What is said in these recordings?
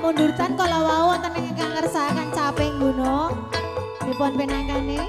mundurtan kalau wau wonten ingkang ngersakaken caping gunung dipun pinangkani.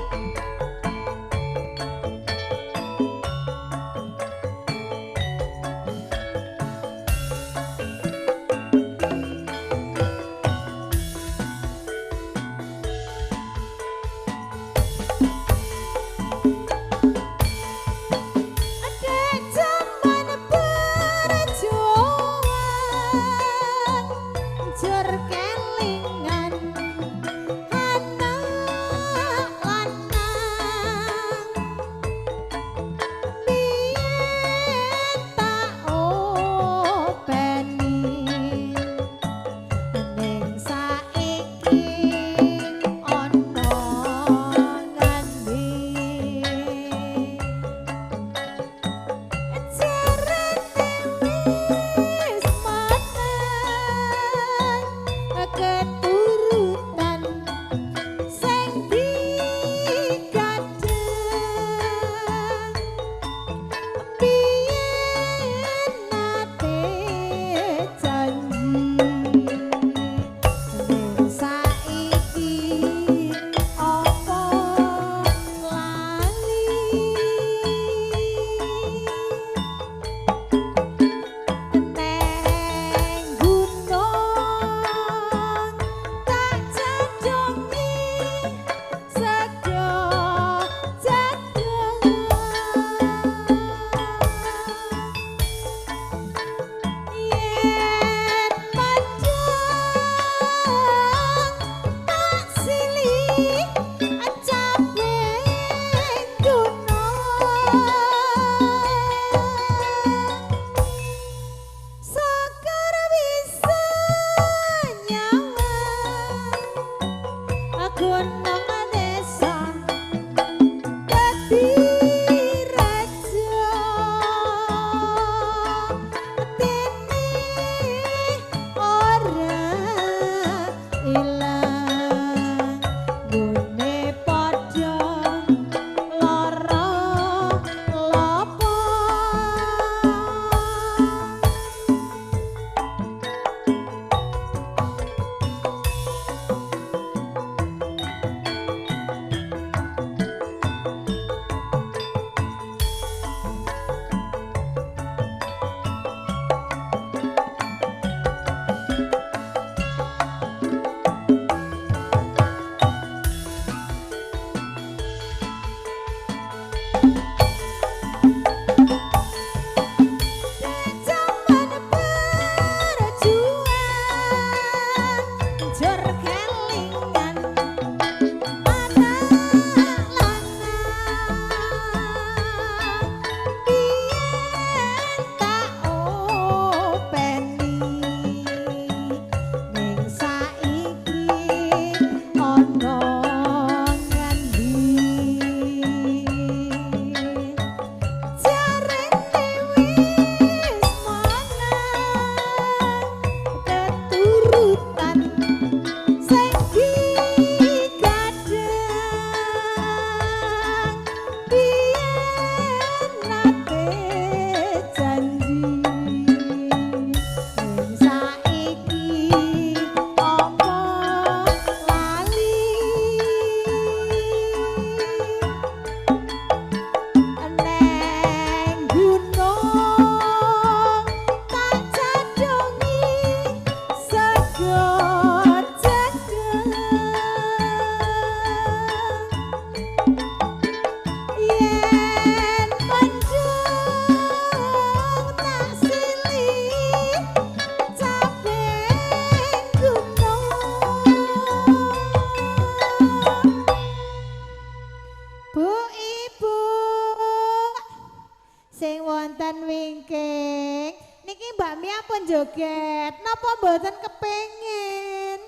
joget, napa mboten kepengin?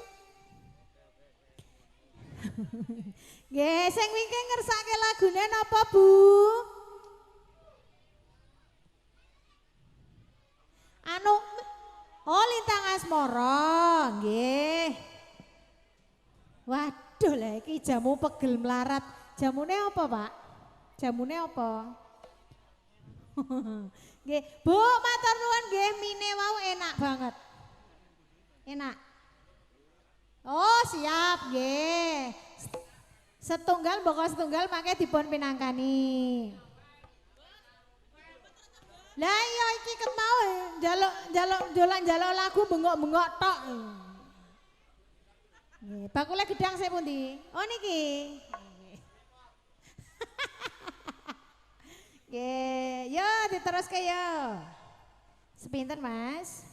Nggih, sing wingking ngersake lagune napa, Bu? Anu oh Lintang Asmara, nggih. Waduh lah iki jamu pegel melarat. Jamune apa, Pak? Jamune apa? Nggih, Bu, matur nuwun nggih, mine wau enak banget. Enak. Oh, siap, nggih. Setunggal mboko setunggal mangke dipun pinangkani. Lah iya iki ket mau njaluk lagu bengok-bengok tok. Nggih, bakule gedang sik pundi? Oh niki. Nggih, yo diteruske yo. Sepinten, Mas?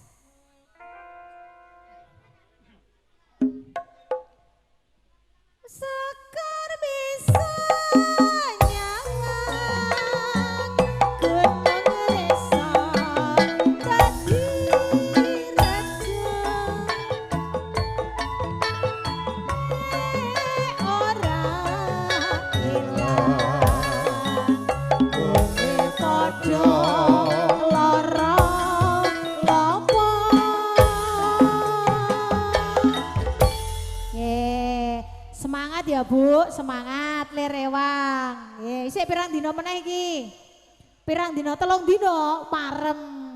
Sekar bisa nyawang gunung lesan dadi raja ora ilang bumi padha lara lopo. Semangat ya Bu, semangat lerewang. Isik pirang dina meneh iki? Pirang dina, 3 dina, parem.